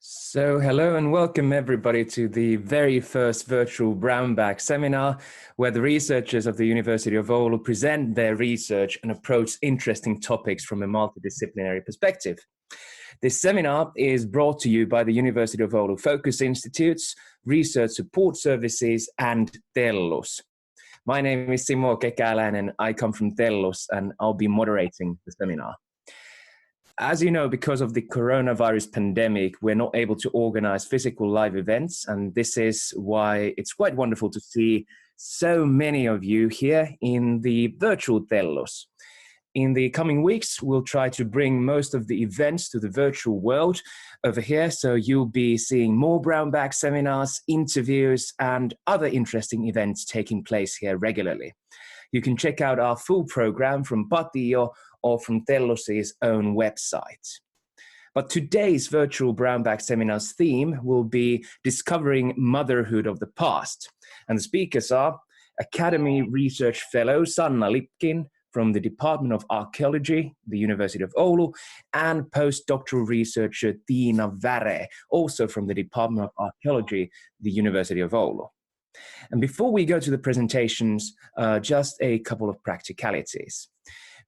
So hello and welcome everybody to the very first virtual brown bag seminar where the researchers of the University of Oulu present their research and approach interesting topics from a multidisciplinary perspective. This seminar is brought to you by the University of Oulu Focus Institutes, Research Support Services and Tellus. My name is Simo Kekäläinen and I come from Tellus and I'll be moderating the seminar. As you know, because of the coronavirus pandemic, we're not able to organize physical live events, and this is why it's quite wonderful to see so many of you here in the virtual Tellus. In the coming weeks, we'll try to bring most of the events to the virtual world over here, so you'll be seeing more brown bag seminars, interviews, and other interesting events taking place here regularly. You can check out our full program from Patio or from Tellus's own website. But today's virtual brown bag seminar's theme will be discovering motherhood of the past. And the speakers are Academy Research Fellow Sanna Lipkin from the Department of Archaeology, the University of Oulu, and postdoctoral researcher Tiina Väre, also from the Department of Archaeology, the University of Oulu. And before we go to the presentations, just a couple of practicalities.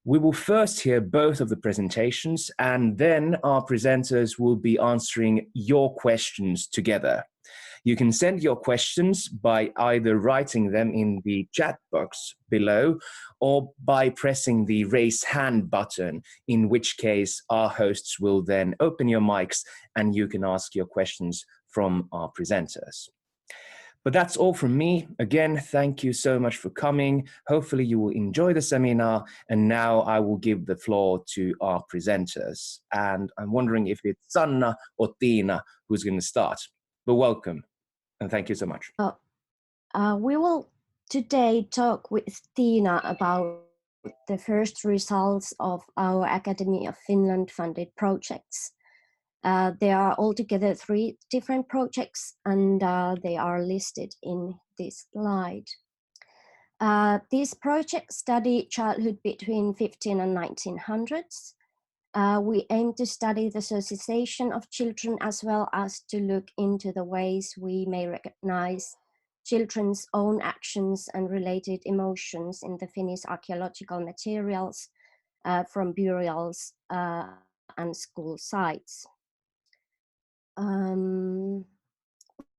We will first hear both of the presentations, and then our presenters will be answering your questions together. You can send your questions by either writing them in the chat box below or by pressing the raise hand button, in which case our hosts will then open your mics and you can ask your questions from our presenters. But that's all from me. Again, thank you so much for coming. Hopefully you will enjoy the seminar. And now I will give the floor to our presenters. And I'm wondering if it's Sanna or Tiina who's going to start. But welcome and thank you so much. We will today talk with Tiina about the first results of our Academy of Finland funded projects. There are altogether 3 different projects and they are listed in this slide. These projects study childhood between 15 and 1900s. We aim to study the socialization of children as well as to look into the ways we may recognize children's own actions and related emotions in the Finnish archaeological materials from burials and school sites.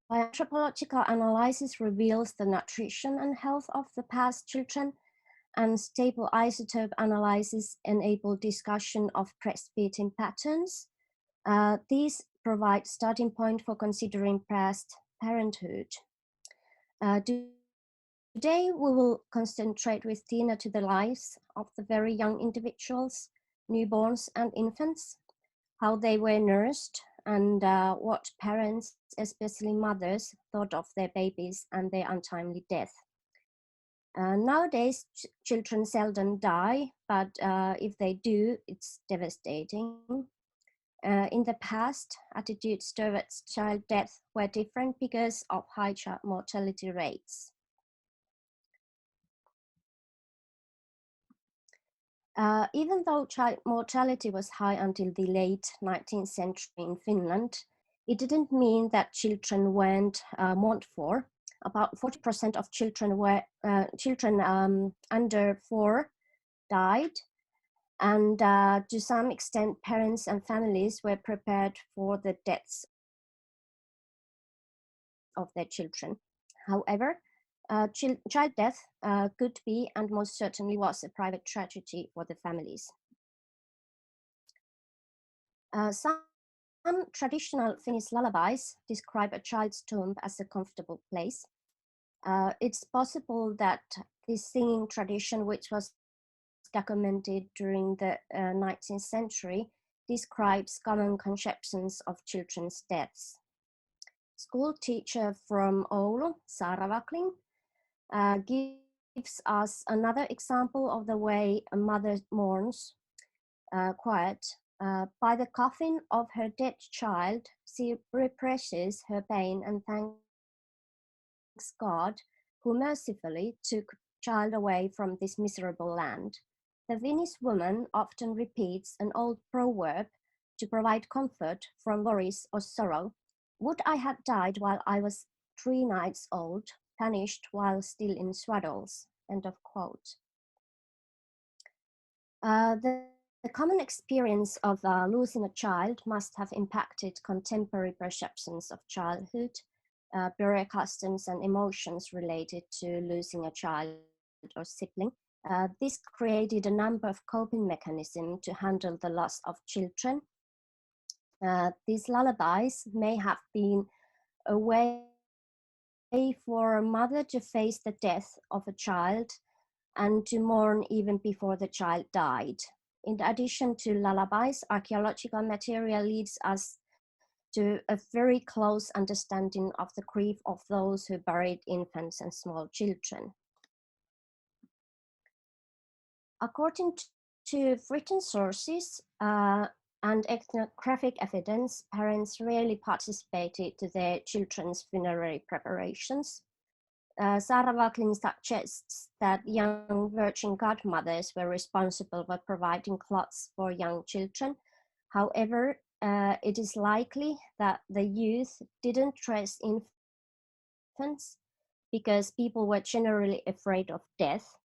Anthropological analysis reveals the nutrition and health of the past children, and stable isotope analysis enable discussion of breastfeeding patterns. These provide starting point for considering past parenthood. Today we will concentrate with Tiina to the lives of the very young individuals, newborns and infants, how they were nursed, and what parents, especially mothers, thought of their babies and their untimely death. Nowadays, children seldom die, but if they do, it's devastating. In the past, attitudes towards child death were different because of high child mortality rates. Even though child mortality was high until the late 19th century in Finland, it didn't mean that children weren't mourned for. About 40% of children under 4 died, and to some extent, parents and families were prepared for the deaths of their children. However, child death could be and most certainly was a private tragedy for the families. Some traditional Finnish lullabies describe a child's tomb as a comfortable place. It's possible that this singing tradition, which was documented during the 19th century, describes common conceptions of children's deaths. School teacher from Oulu, Saara Vakling, gives us another example of the way a mother mourns quiet. By the coffin of her dead child, she represses her pain and thanks God, who mercifully took child away from this miserable land. The Finnish woman often repeats an old proverb, to provide comfort from worries or sorrow. Would I had died while I was 3 nights old, punished while still in swaddles. End of quote. The common experience of losing a child must have impacted contemporary perceptions of childhood, burial customs and emotions related to losing a child or sibling. This created a number of coping mechanisms to handle the loss of children. These lullabies may have been a way for a mother to face the death of a child and to mourn even before the child died. In addition to lullabies, archaeological material leads us to a very close understanding of the grief of those who buried infants and small children. According to written sources and ethnographic evidence, parents rarely participated to their children's funerary preparations. Sarah Wakeling suggests that young virgin godmothers were responsible for providing clothes for young children. However, it is likely that the youth didn't dress infants because people were generally afraid of death,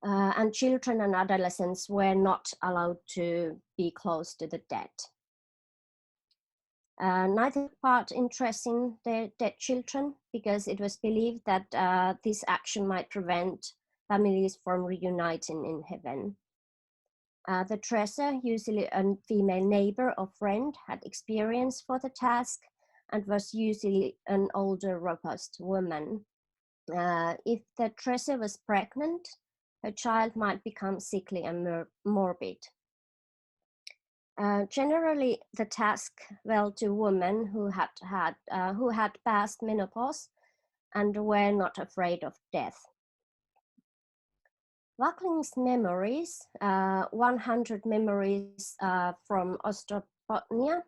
and children and adolescents were not allowed to be close to the dead. Neither part in dressing their dead children because it was believed that this action might prevent families from reuniting in heaven. The dresser, usually a female neighbor or friend, had experience for the task and was usually an older, robust woman. If the dresser was pregnant, her child might become sickly and morbid. Generally, the task fell to women who had passed menopause and were not afraid of death. Wakeling's memories, 100 memories from Ostrobothnia,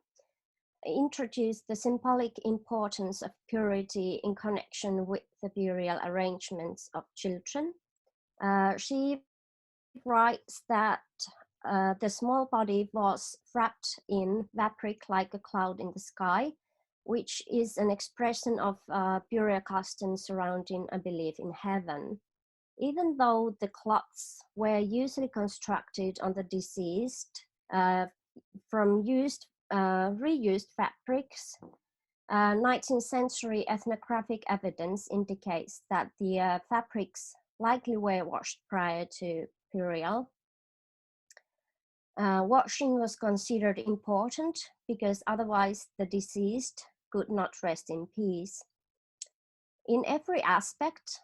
introduced the symbolic importance of purity in connection with the burial arrangements of children. She writes that the small body was wrapped in fabric like a cloud in the sky, which is an expression of burial customs surrounding a belief in heaven. Even though the cloths were usually constructed on the deceased from reused fabrics, 19th century ethnographic evidence indicates that the fabrics likely were washed prior to burial. Washing was considered important because otherwise the deceased could not rest in peace. In every aspect,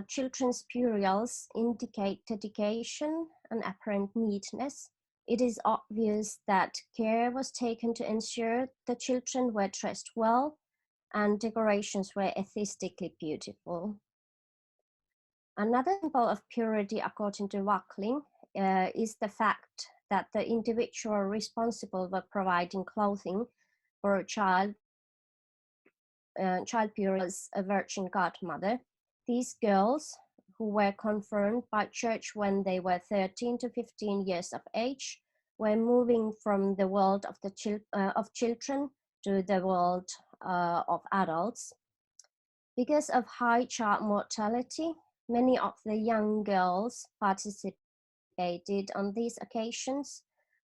children's burials indicate dedication and apparent neatness. It is obvious that care was taken to ensure the children were dressed well and decorations were aesthetically beautiful. Another symbol of purity, according to Wakeling, is the fact that the individual responsible for providing clothing for a child burials a virgin godmother. These girls, who were confirmed by church when they were 13 to 15 years of age, were moving from the world of children to the world of adults. Because of high child mortality, many of the young girls participated on these occasions,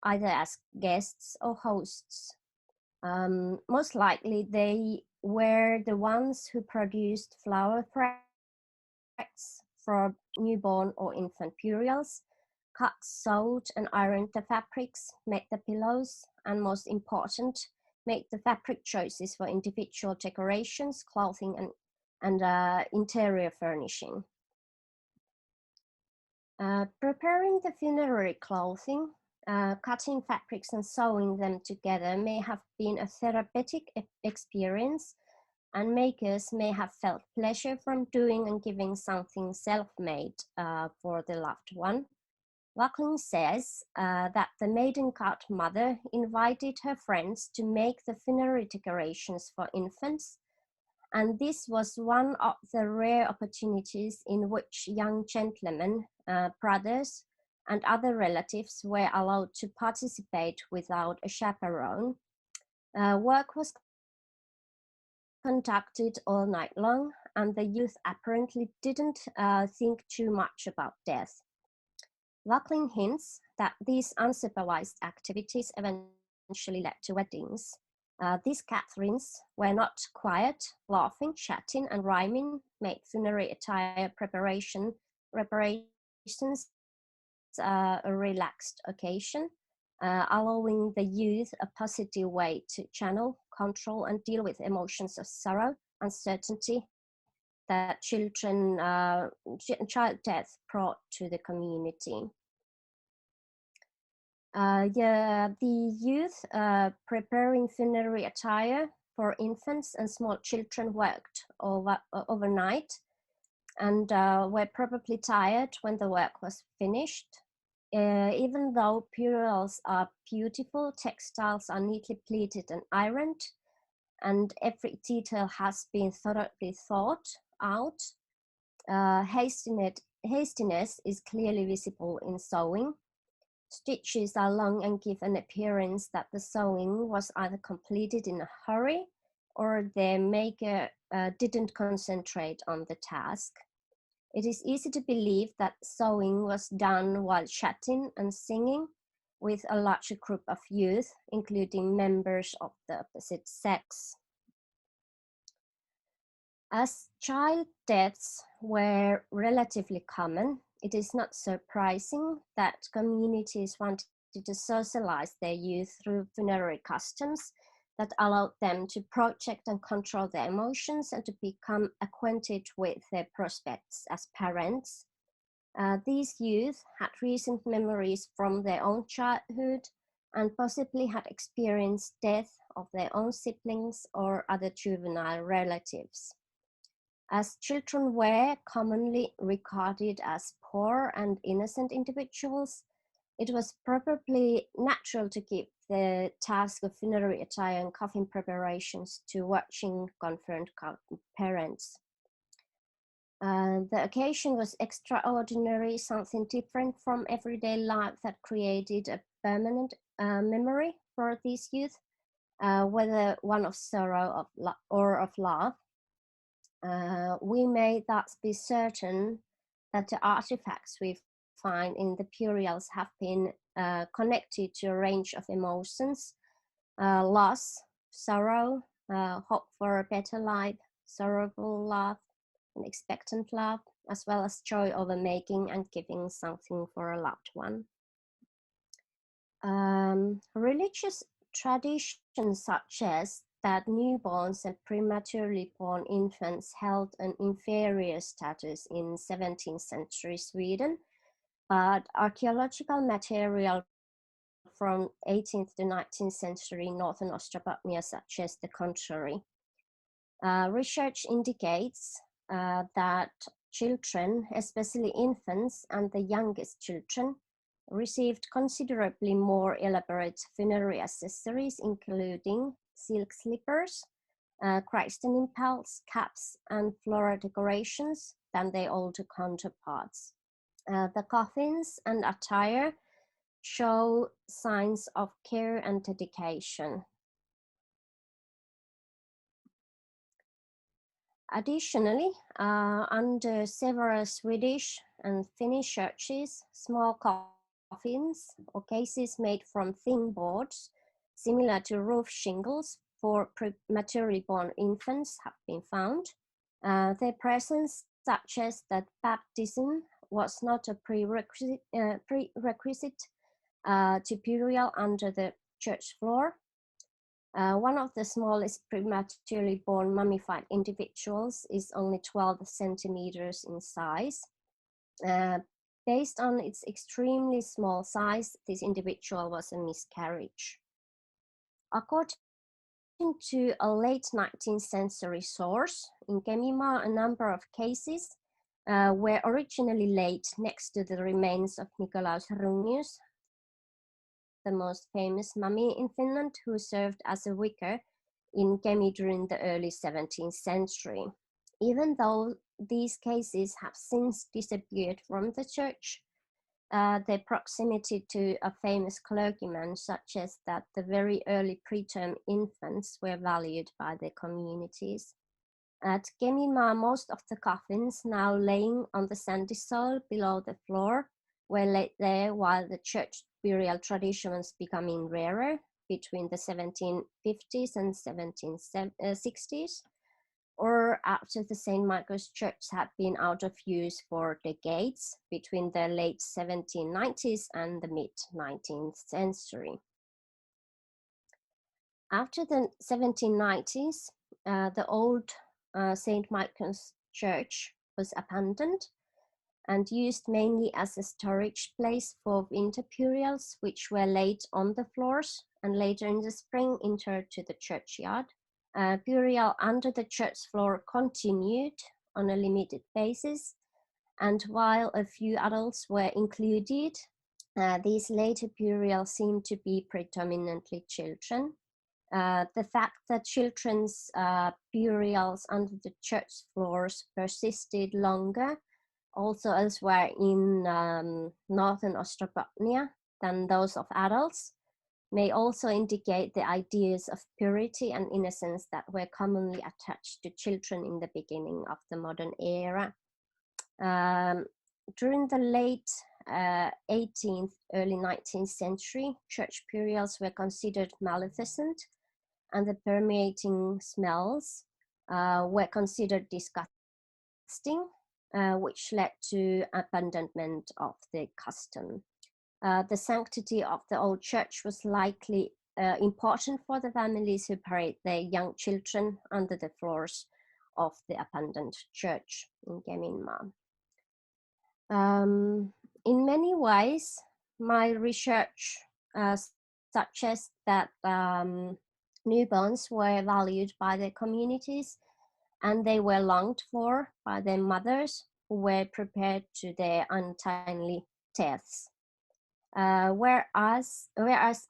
either as guests or hosts. Most likely, they were the ones who produced flower threads for newborn or infant burials, cut, sewed, and ironed the fabrics, made the pillows, and most important, made the fabric choices for individual decorations, clothing, and interior furnishing. Preparing the funerary clothing, cutting fabrics and sewing them together may have been a therapeutic experience, and makers may have felt pleasure from doing and giving something self-made for the loved one. Wakeling says that the maiden godmother invited her friends to make the funerary decorations for infants, and this was one of the rare opportunities in which young gentlemen, brothers, and other relatives were allowed to participate without a chaperone. Work was conducted all night long, and the youth apparently didn't think too much about death. Lachlan hints that these unsupervised activities eventually led to weddings. These Catherines were not quiet, laughing, chatting, and rhyming, made funerary attire reparations a relaxed occasion, allowing the youth a positive way to channel, control, and deal with emotions of sorrow, uncertainty that child death brought to the community. The youth preparing funerary attire for infants and small children worked overnight and were probably tired when the work was finished. Even though burials are beautiful, textiles are neatly pleated and ironed, and every detail has been thoroughly thought out, hastiness is clearly visible in sewing. Stitches are long and give an appearance that the sewing was either completed in a hurry or the maker didn't concentrate on the task. It is easy to believe that sewing was done while chatting and singing with a larger group of youth, including members of the opposite sex. As child deaths were relatively common, it is not surprising that communities wanted to socialize their youth through funerary customs that allowed them to project and control their emotions and to become acquainted with their prospects as parents. These youth had recent memories from their own childhood and possibly had experienced death of their own siblings or other juvenile relatives. As children were commonly regarded as poor and innocent individuals, it was probably natural to give the task of funerary attire and coffin preparations to watching confirmed parents. The occasion was extraordinary, something different from everyday life that created a permanent memory for these youth, whether one of sorrow or of love. We may thus be certain that the artifacts we find in the burials have been connected to a range of emotions: loss, sorrow, hope for a better life, sorrowful love, and expectant love, as well as joy over making and giving something for a loved one. Religious traditions such as that newborns and prematurely born infants held an inferior status in 17th century Sweden, but archaeological material from 18th to 19th century Northern Ostrobothnia suggests the contrary. Research indicates that children, especially infants and the youngest children, received considerably more elaborate funerary accessories, including silk slippers, christening pelts, caps, and floral decorations than their older counterparts. The coffins and attire show signs of care and dedication. Additionally, under several Swedish and Finnish churches, small coffins or cases made from thin boards, similar to roof shingles for prematurely born infants, have been found. Their presence suggests that baptism was not a prerequisite to burial under the church floor. One of the smallest prematurely born mummified individuals is only 12 centimeters in size. Based on its extremely small size, this individual was a miscarriage. According to a late 19th century source, in Kemima, a number of cases were originally laid next to the remains of Nikolaus Rungius, the most famous mummy in Finland, who served as a vicar in Kemi during the early 17th century. Even though these cases have since disappeared from the church, their proximity to a famous clergyman suggests that the very early preterm infants were valued by their communities. At Keminmaa, most of the coffins now laying on the sandy soil below the floor were laid there while the church burial tradition was becoming rarer between the 1750s and 1760s, or after the St. Michael's Church had been out of use for decades between the late 1790s and the mid-19th century. After the 1790s, the old St. Michael's Church was abandoned and used mainly as a storage place for winter burials, which were laid on the floors and later in the spring interred to the churchyard. Burial under the church floor continued on a limited basis, and while a few adults were included, these later burials seemed to be predominantly children. The fact that children's burials under the church floors persisted longer also elsewhere in northern Ostrobothnia than those of adults may also indicate the ideas of purity and innocence that were commonly attached to children in the beginning of the modern era. During the late 18th, early 19th century, church burials were considered maleficent, and the permeating smells were considered disgusting, which led to abandonment of the custom. The sanctity of the old church was likely important for the families who buried their young children under the floors of the abandoned church in Keminmaa. In many ways, my research suggests that newborns were valued by their communities, and they were longed for by their mothers, who were prepared to their untimely deaths. Whereas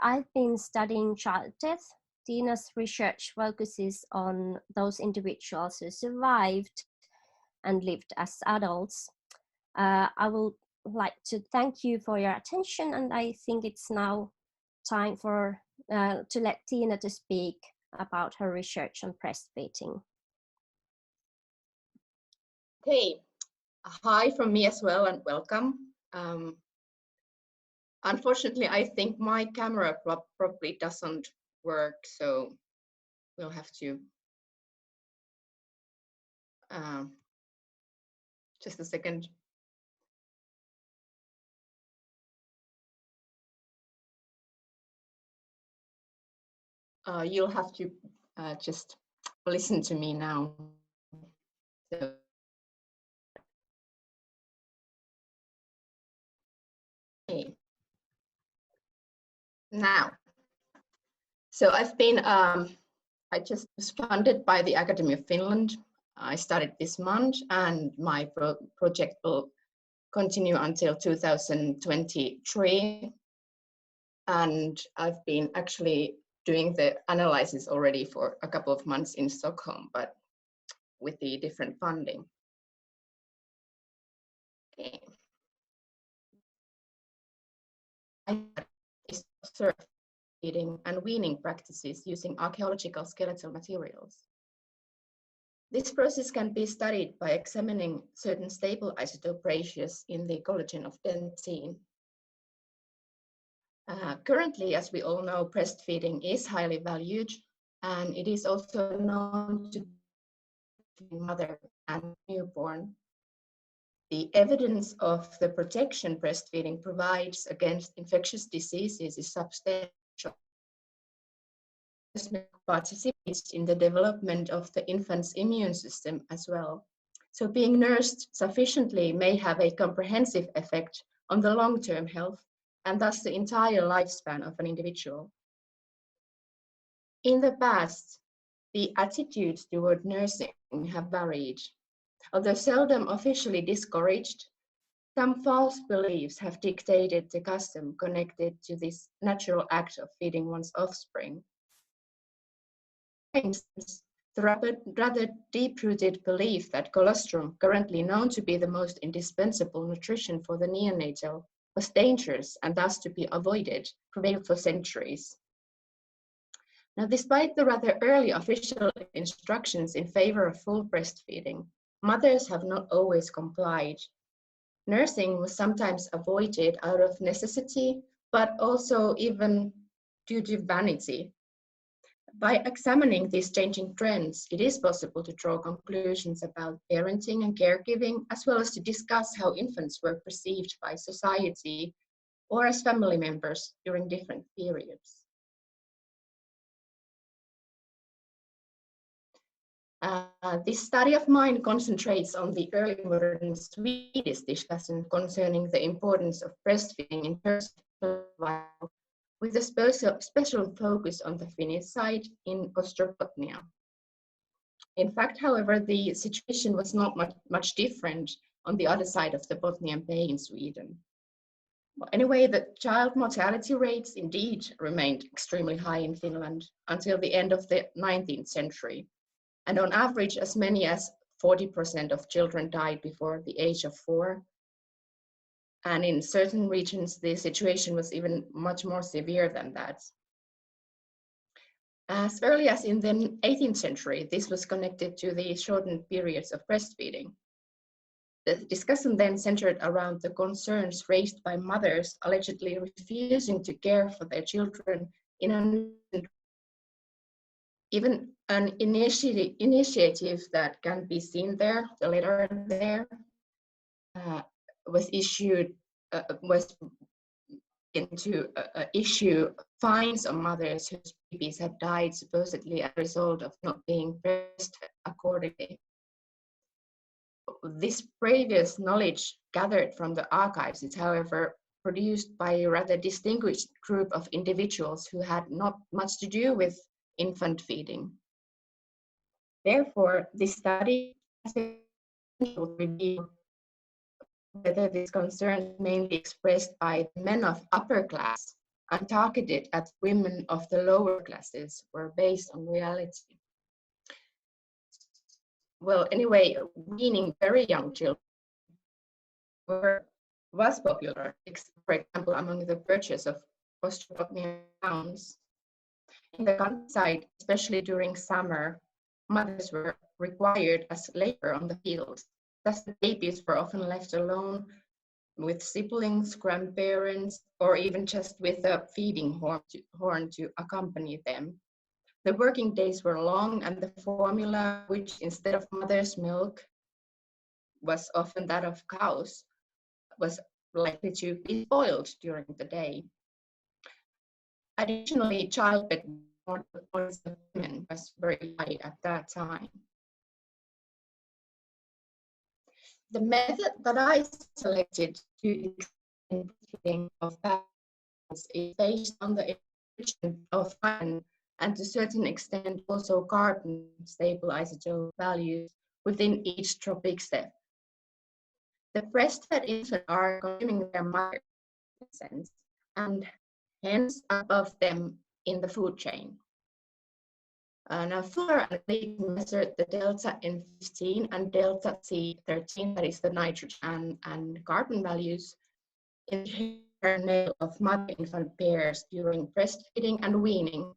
I've been studying child death, Tiina's research focuses on those individuals who survived and lived as adults. I would like to thank you for your attention, and I think it's now time for to let Tiina to speak about her research on breastfeeding. Okay, hi from me as well, and welcome. Unfortunately, I think my camera probably doesn't work, so we'll have to just a second. You'll have to just listen to me now. So, okay. Now, so I've been, I just was funded by the Academy of Finland. I started this month, and my project will continue until 2023. And I've been actually doing the analysis already for a couple of months in Stockholm, but with the different funding. Okay. I observed feeding and weaning practices using archaeological skeletal materials. This process can be studied by examining certain stable isotope ratios in the collagen of dentine. Currently, as we all know, breastfeeding is highly valued, and it is also known to be mother and newborn. The evidence of the protection breastfeeding provides against infectious diseases is substantial. Participates in the development of the infant's immune system as well. So being nursed sufficiently may have a comprehensive effect on the long-term health and thus the entire lifespan of an individual. In the past, the attitudes toward nursing have varied. Although seldom officially discouraged, some false beliefs have dictated the custom connected to this natural act of feeding one's offspring. For instance, the rather deep-rooted belief that colostrum, currently known to be the most indispensable nutrition for the neonatal, was dangerous and thus to be avoided, prevailed for centuries. Now, despite the rather early official instructions in favor of full breastfeeding, mothers have not always complied. Nursing was sometimes avoided out of necessity, but also even due to vanity. By examining these changing trends, it is possible to draw conclusions about parenting and caregiving, as well as to discuss how infants were perceived by society or as family members during different periods. This study of mine concentrates on the early modern Swedish discussion concerning the importance of breastfeeding in terms of survival, with a special focus on the Finnish side in Ostrobothnia. In fact, however, the situation was not much different on the other side of the Bothnian Bay in Sweden. Well, anyway, the child mortality rates indeed remained extremely high in Finland until the end of the 19th century. And on average, as many as 40% of children died before the age of 4. And in certain regions, the situation was even much more severe than that. As early as in the 18th century, this was connected to the shortened periods of breastfeeding. The discussion then centered around the concerns raised by mothers allegedly refusing to care for their children even an initiative that can be seen there, the letter there, was into issue fines on mothers whose babies had died supposedly as a result of not being breastfed accordingly. This previous knowledge gathered from the archives is, however, produced by a rather distinguished group of individuals who had not much to do with infant feeding. Therefore, this study has to reveal whether these concerns mainly expressed by men of upper class and targeted at women of the lower classes were based on reality. Well, anyway, weaning very young children was popular, for example, among the purchase of Ostrobothnian towns. In the countryside, especially during summer, mothers were required as labor on the fields. Thus, the babies were often left alone with siblings, grandparents, or even just with a feeding horn to accompany them. The working days were long, and the formula, which instead of mother's milk was often that of cows, was likely to be spoiled during the day. Additionally, childbed mortality of women was very high at that time. The method that I selected to explain of balance is based on the enrichment of iron and to a certain extent also carbon stable isotope values within each tropic step. The breastfed infants are consuming their mother and hence above them in the food chain. Now, Fuller and Lipkin measured the delta N15 and delta C13, that is the nitrogen and carbon values, in the hair nail of mother-infant pairs during breastfeeding and weaning.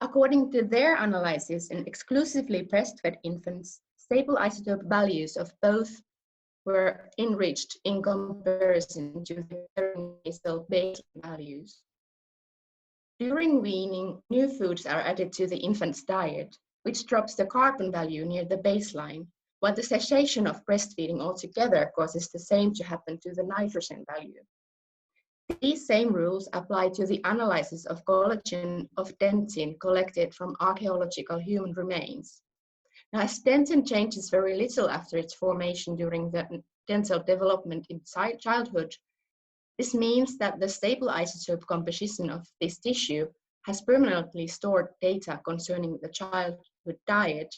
According to their analysis, in exclusively breastfed infants, stable isotope values of both were enriched in comparison to the perinatal baseline values. During weaning, new foods are added to the infant's diet, which drops the carbon value near the baseline, while the cessation of breastfeeding altogether causes the same to happen to the nitrogen value. These same rules apply to the analysis of collagen of dentin collected from archaeological human remains. Now, as dentin changes very little after its formation during the dental development in childhood, this means that the stable isotope composition of this tissue has permanently stored data concerning the childhood diet,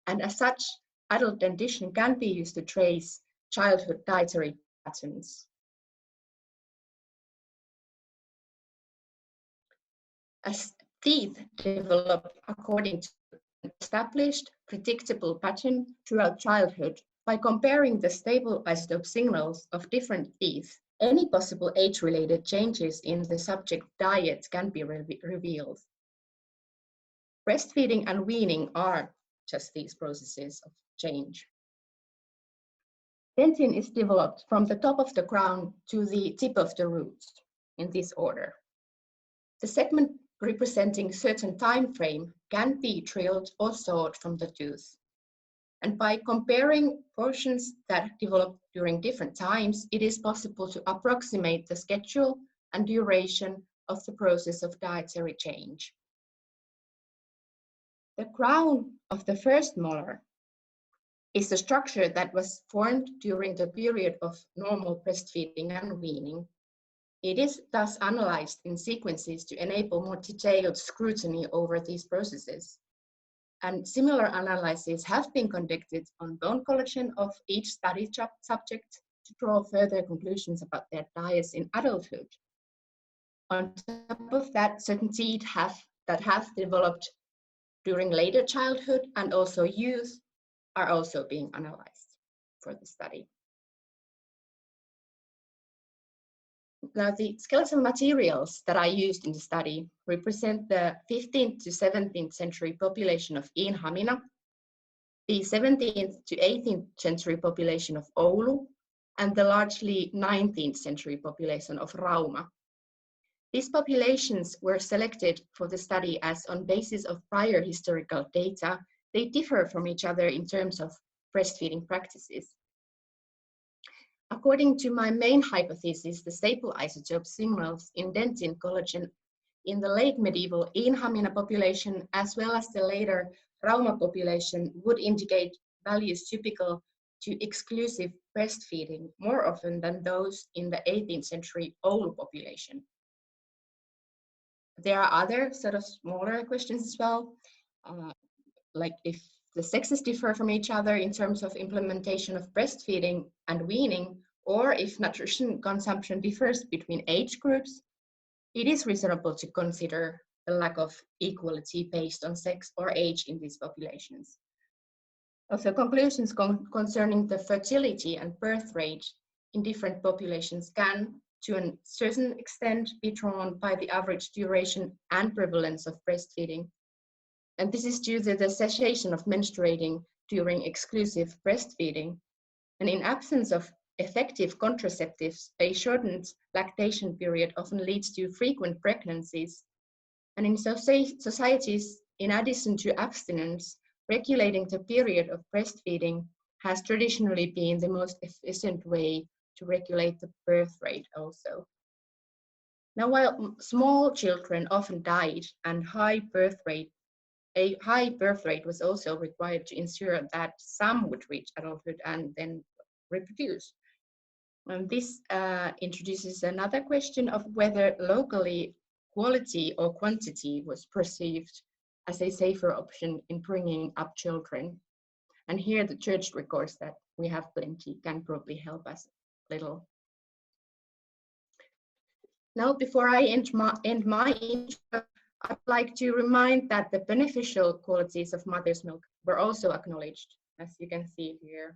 and as such, adult dentition can be used to trace childhood dietary patterns. As teeth develop according to an established, predictable pattern throughout childhood, by comparing the stable isotope signals of different teeth, Any possible age-related changes in the subject diet can be revealed. Breastfeeding and weaning are just these processes of change. Dentin is developed from the top of the crown to the tip of the roots, in this order. The segment representing certain time frame can be drilled or sawed from the tooth. And by comparing portions that develop during different times, it is possible to approximate the schedule and duration of the process of dietary change. The crown of the first molar is the structure that was formed during the period of normal breastfeeding and weaning. It is thus analyzed in sequences to enable more detailed scrutiny over these processes. And similar analyses have been conducted on bone collagen of each study subject to draw further conclusions about their diets in adulthood. On top of that, certain teeth that have developed during later childhood and also youth are also being analyzed for the study. Now, the skeletal materials that I used in the study represent the 15th to 17th century population of Iinhamina, the 17th to 18th century population of Oulu, and the largely 19th century population of Rauma. These populations were selected for the study as on basis of prior historical data, they differ from each other in terms of breastfeeding practices. According to my main hypothesis, the staple isotope signals in dentin collagen in the late medieval Iinhamina population as well as the later Rauma population would indicate values typical to exclusive breastfeeding more often than those in the 18th century Oulu population. There are other sort of smaller questions as well, like if the sexes differ from each other in terms of implementation of breastfeeding and weaning, or if nutrition consumption differs between age groups, it is reasonable to consider the lack of equality based on sex or age in these populations. Also, conclusions concerning the fertility and birth rate in different populations can, to a certain extent, be drawn by the average duration and prevalence of breastfeeding. And this is due to the cessation of menstruating during exclusive breastfeeding. And in absence of effective contraceptives, a shortened lactation period often leads to frequent pregnancies. And in societies, in addition to abstinence, regulating the period of breastfeeding has traditionally been the most efficient way to regulate the birth rate also. Now, while small children often died and a high birth rate was also required to ensure that some would reach adulthood and then reproduce. And this introduces another question of whether locally quality or quantity was perceived as a safer option in bringing up children. And here the church records that we have plenty can probably help us a little. Now, before I end my intro, I'd like to remind that the beneficial qualities of mother's milk were also acknowledged, as you can see here.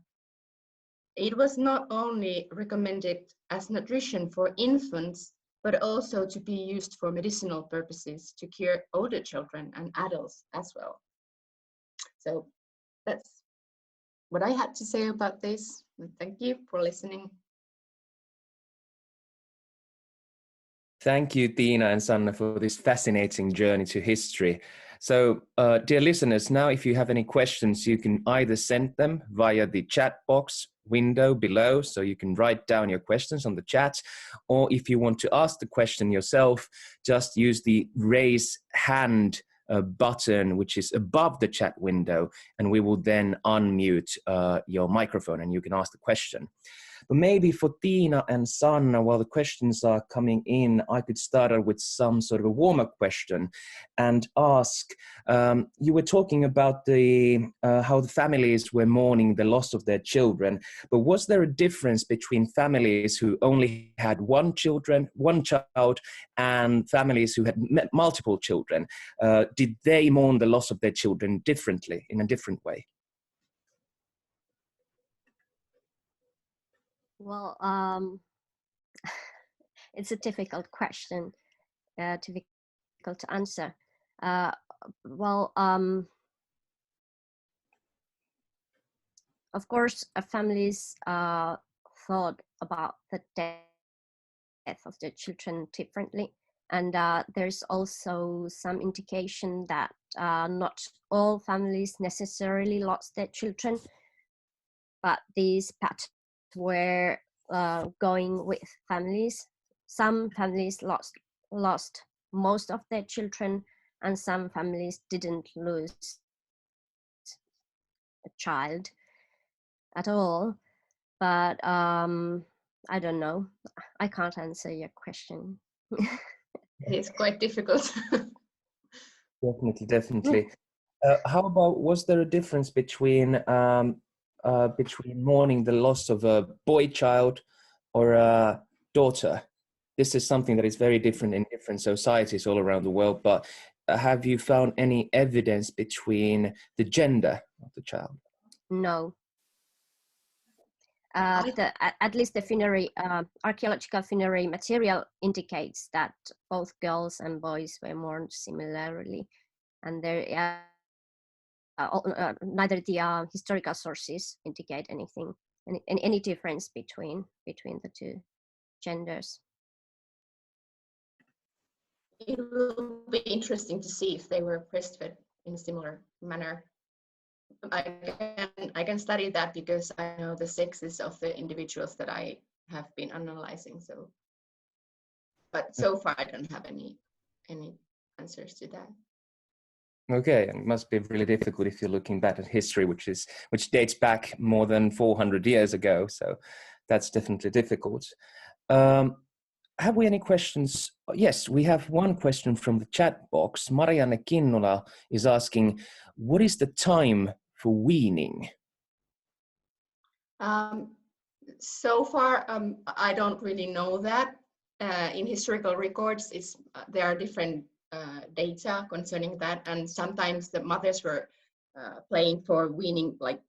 It was not only recommended as nutrition for infants, but also to be used for medicinal purposes to cure older children and adults as well. So that's what I had to say about this. And thank you for listening. Thank you, Tiina and Sanna, for this fascinating journey to history. So, dear listeners, now if you have any questions, you can either send them via the chat box window below, so you can write down your questions on the chat, or if you want to ask the question yourself, just use the raise hand button, which is above the chat window, and we will then unmute your microphone and you can ask the question. But maybe for Tiina and Sanna, while the questions are coming in, I could start out with some sort of a warm-up question and ask, you were talking about how the families were mourning the loss of their children, but was there a difference between families who only had one child and families who had multiple children? Did they mourn the loss of their children differently, in a different way? Well, it's a difficult question, difficult to answer. Well, of course, families thought about the death of their children differently. And there's also some indication that not all families necessarily lost their children, but these patterns were going with families. Some families lost most of their children, and some families didn't lose a child at all. But I don't know. I can't answer your question. It's quite difficult. Definitely. How about, was there a difference between mourning the loss of a boy child or a daughter? This is something that is very different in different societies all around the world, but have you found any evidence between the gender of the child? No. At least the funerary, archaeological funerary material indicates that both girls and boys were mourned similarly, and there neither the historical sources indicate anything, any difference between the two genders. It will be interesting to see if they were breastfed in a similar manner. I can study that because I know the sexes of the individuals that I have been analyzing. So, but so far I don't have any answers to that. Okay, and it must be really difficult if you're looking back at history, which dates back more than 400 years ago. So that's definitely difficult. Have we any questions? Yes, we have one question from the chat box. Marianne Kinnola is asking, what is the time for weaning? So far, I don't really know that. In historical records, there are different data concerning that, and sometimes the mothers were playing for weaning, like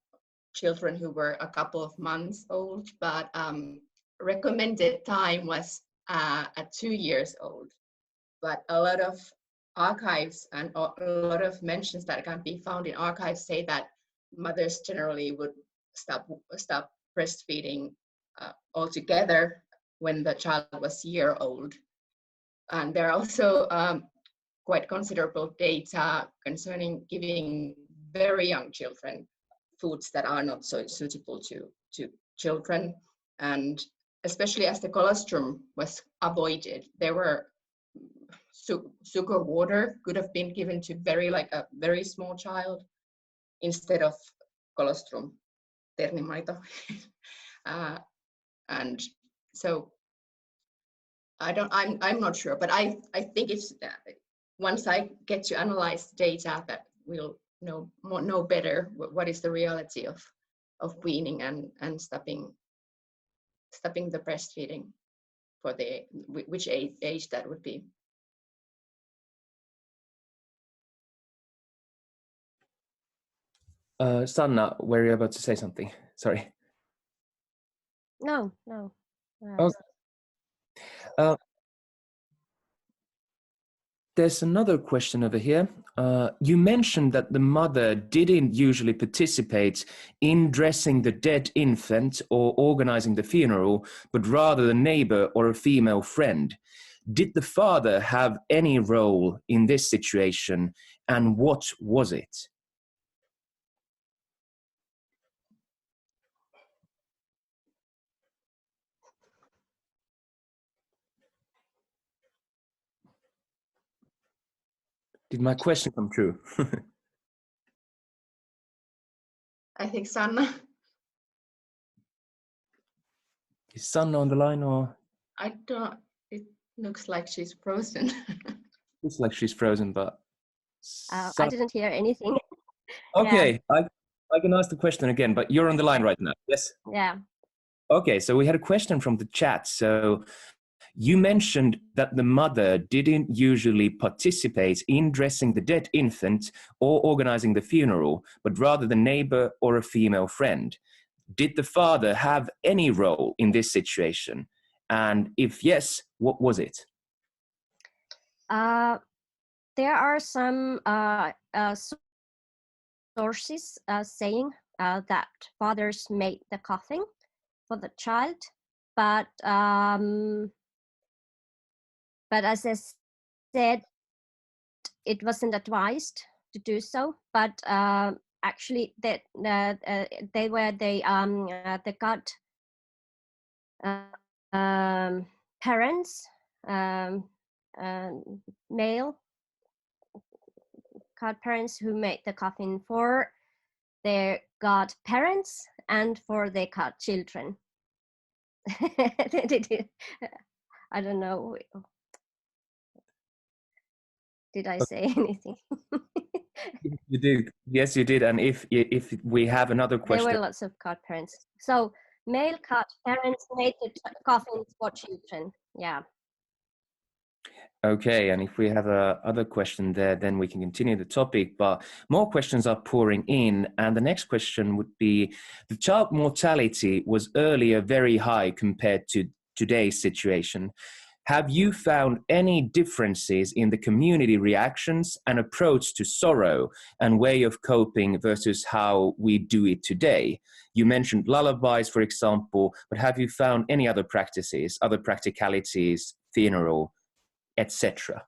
children who were a couple of months old, but recommended time was at 2 years old. But a lot of archives and a lot of mentions that can be found in archives say that mothers generally would stop breastfeeding altogether when the child was a year old. And there are also quite considerable data concerning giving very young children foods that are not so suitable to children. And especially as the colostrum was avoided, there were sugar water could have been given to a very small child instead of colostrum, ternimaito. And so I'm not sure, but I think it's once I get to analyze data that we'll know better what is the reality of weaning and stopping the breastfeeding for which age that would be. Sanna, were you about to say something? Sorry. No. Okay. There's another question over here. You mentioned that the mother didn't usually participate in dressing the dead infant or organizing the funeral, but rather the neighbor or a female friend. Did the father have any role in this situation, and what was it? Did my question come true? I think Sanna. Is Sanna on the line, or? I don't. It looks like she's frozen. Looks like she's frozen, but. I didn't hear anything. Okay, yeah. I can ask the question again, but you're on the line right now. Yes. Yeah. Okay, so we had a question from the chat. So you mentioned that the mother didn't usually participate in dressing the dead infant or organizing the funeral, but rather the neighbor or a female friend. Did the father have any role in this situation, And if yes, what was it? There are some sources saying that fathers made the coffin for the child, but as I said, it wasn't advised to do so. But actually, that they got parents, male godparents who made the coffin for their godparents and for their godchildren. I don't know. Did I say anything? You did. Yes, you did. And if we have another question. There were lots of godparents. So male godparents made the coffins for children. Yeah. Okay, and if we have a other question there, then we can continue the topic, but more questions are pouring in. And the next question would be, the child mortality was earlier very high compared to today's situation. Have you found any differences in the community reactions and approach to sorrow and way of coping versus how we do it today? You mentioned lullabies, for example, but have you found any other practices, other practicalities, funeral, etc.?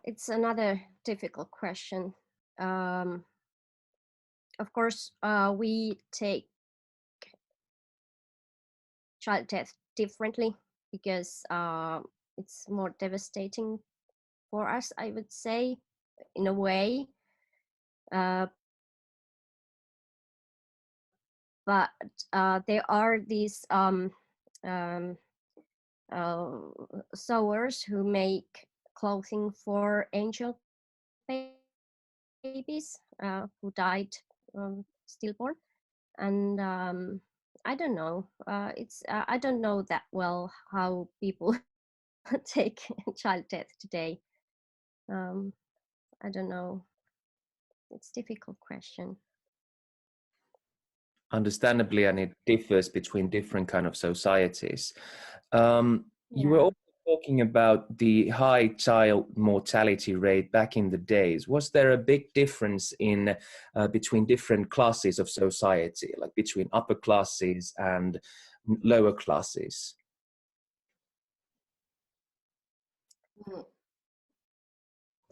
It's another difficult question. Of course, we take child death differently because it's more devastating for us, I would say, in a way. But there are these sewers who make clothing for angel babies who died stillborn, and I don't know. I don't know that well how people take child death today. I don't know. It's a difficult question. Understandably, and it differs between different kind of societies. You were also talking about the high child mortality rate back in the days. Was there a big difference in between different classes of society, like between upper classes and lower classes?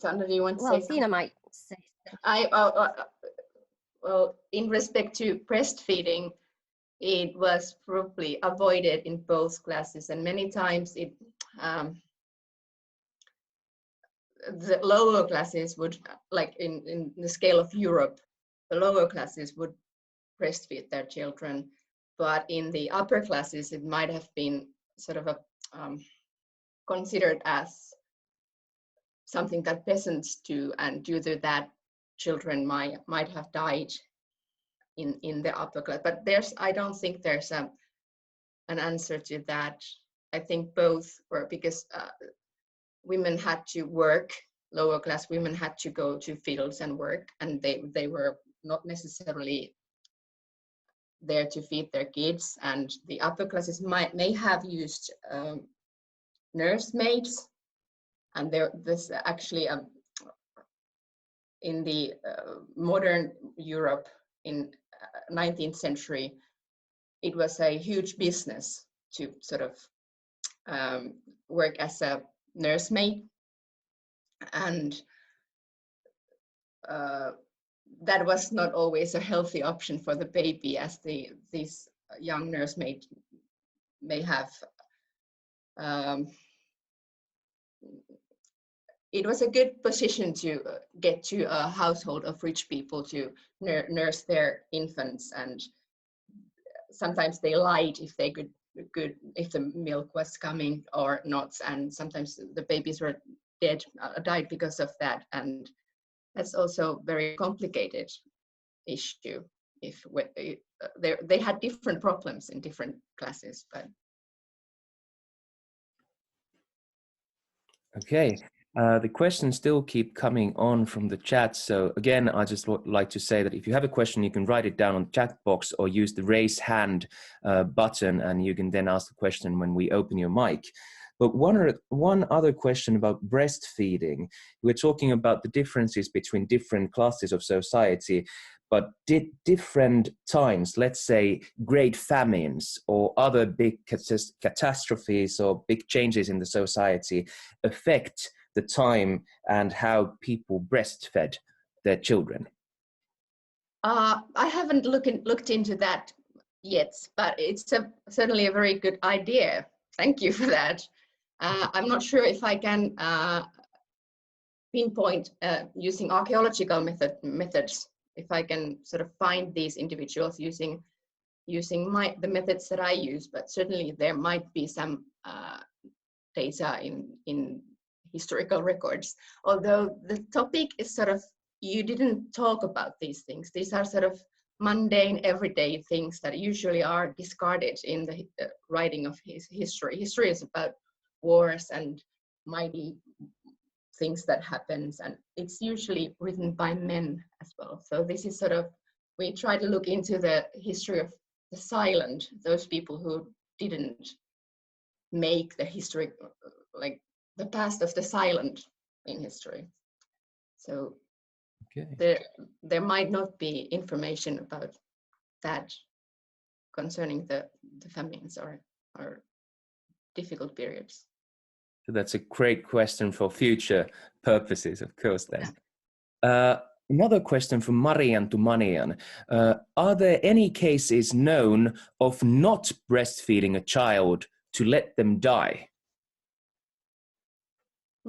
Sanna, do you want to say something? Tiina might say. Well, in respect to breastfeeding, it was probably avoided in both classes, and many times the lower classes would, like in the scale of Europe, the lower classes would breastfeed their children, but in the upper classes it might have been sort of considered as something that peasants do, and due to that children might have died in the upper class. But I don't think there's an answer to that. I think both were, because women had to work, lower class women had to go to fields and work, and they were not necessarily there to feed their kids. And the upper classes may have used nursemaids, and this actually in the modern Europe in 19th century, it was a huge business to sort of work as a nursemaid, and that was not always a healthy option for the baby, as these young nursemaids may have it was a good position to get to a household of rich people to nurse their infants, and sometimes they lied if they could if the milk was coming or not, and sometimes the babies were died because of that, and that's also very complicated issue. If they had different problems in different classes, but okay. The questions still keep coming on from the chat. So again, I just like to say that if you have a question, you can write it down on the chat box or use the raise hand button, and you can then ask the question when we open your mic. But one other question about breastfeeding. We're talking about the differences between different classes of society, but did different times, let's say great famines or other big catastrophes or big changes in the society, affect the time and how people breastfed their children? I haven't looked into that yet, but it's certainly a very good idea. Thank you for that. I'm not sure if I can pinpoint using archaeological methods, if I can sort of find these individuals using the methods that I use, but certainly there might be some data in historical records. Although the topic is sort of, you didn't talk about these things. These are sort of mundane, everyday things that usually are discarded in the writing of history. History is about wars and mighty things that happens, and it's usually written by men as well. So this is sort of, we try to look into the history of the silent, those people who didn't make the history, like the past of the silent in history. So okay, there might not be information about that concerning the famines or difficult periods. So that's a great question for future purposes, of course, then. Another question from Marian to Manian. Are there any cases known of not breastfeeding a child to let them die?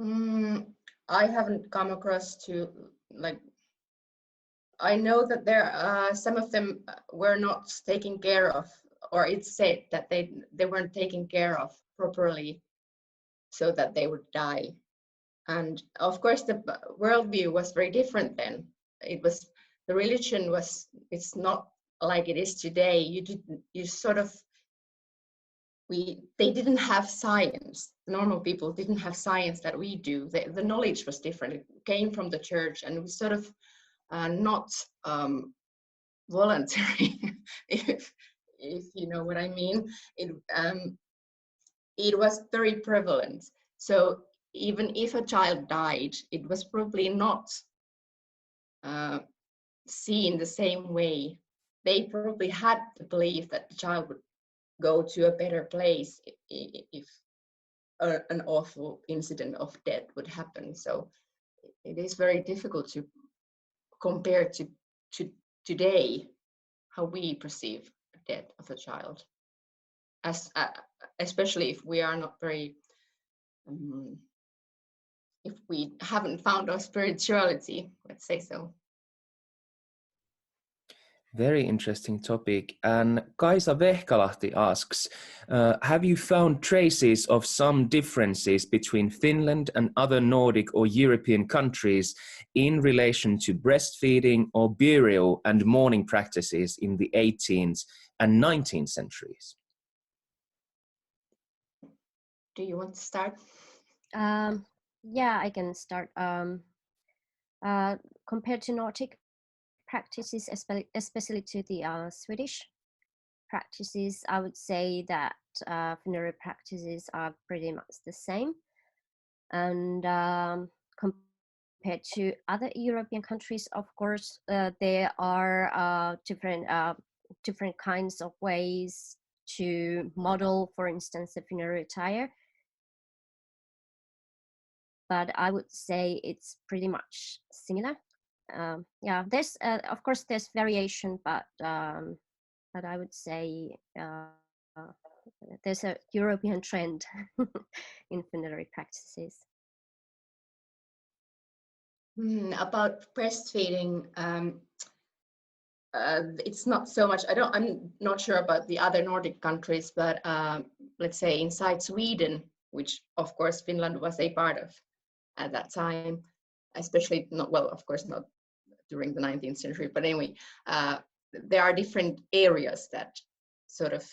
I haven't come across to, like, I know that there some of them were not taken care of, or it's said that they weren't taken care of properly so that they would die. And of course the worldview was very different then. It was, the religion was, it's not like it is today. They didn't have science. Normal people didn't have science that we do. The knowledge was different. It came from the church, and it was sort of not voluntary, if you know what I mean. It was very prevalent. So even if a child died, it was probably not seen the same way. They probably had the belief that the child would go to a better place if an awful incident of death would happen. So it is very difficult to compare to today, how we perceive the death of a child, as especially if we are not very if we haven't found our spirituality, let's say so. Very interesting topic. And Kaisa Vehkalahti asks, have you found traces of some differences between Finland and other Nordic or European countries in relation to breastfeeding or burial and mourning practices in the 18th and 19th centuries? Do you want to start? Yeah, I can start. Compared to Nordic practices, especially to the Swedish practices, I would say that funerary practices are pretty much the same. And compared to other European countries, of course, there are different kinds of ways to model, for instance, the funerary attire. But I would say it's pretty much similar. Yeah, there's of course there's variation, but I would say there's a European trend in funerary practices. About breastfeeding, it's not so much. I'm not sure about the other Nordic countries, but let's say inside Sweden, which of course Finland was a part of at that time, especially not, well, of course not during the 19th century, but anyway, there are different areas that sort of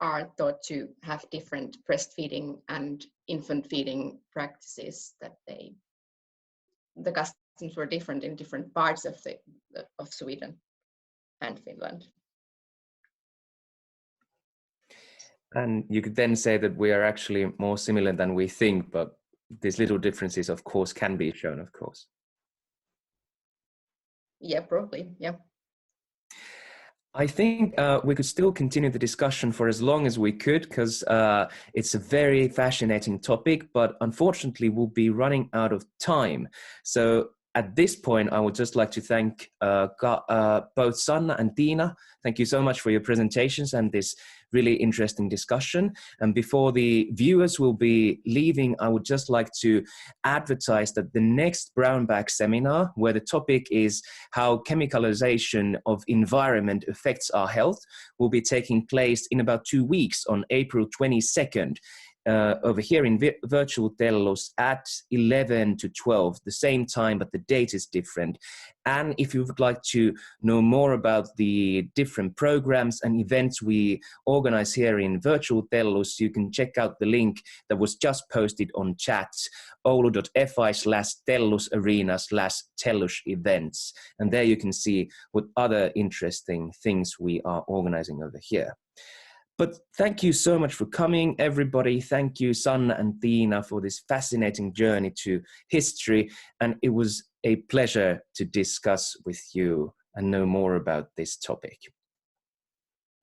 are thought to have different breastfeeding and infant feeding practices that they the customs were different in different parts of Sweden and Finland. And you could then say that we are actually more similar than we think, but these little differences, of course, can be shown, of course. Yeah, probably, yeah. I think we could still continue the discussion for as long as we could, because it's a very fascinating topic, but unfortunately we'll be running out of time. So at this point, I would just like to thank both Sanna and Tiina. Thank you so much for your presentations and this really interesting discussion. And before the viewers will be leaving, I would just like to advertise that the next brown bag seminar, where the topic is how chemicalization of environment affects our health, will be taking place in about 2 weeks on April 22nd. Over here in virtual Tellus at 11 to 12, the same time, but the date is different. And if you would like to know more about the different programs and events we organize here in virtual Tellus, you can check out the link that was just posted on chat, oulu.fi/tellusarena/Tellus events. And there you can see what other interesting things we are organizing over here. But thank you so much for coming, everybody. Thank you, Sanna and Tiina, for this fascinating journey to history. And it was a pleasure to discuss with you and know more about this topic.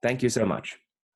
Thank you so much.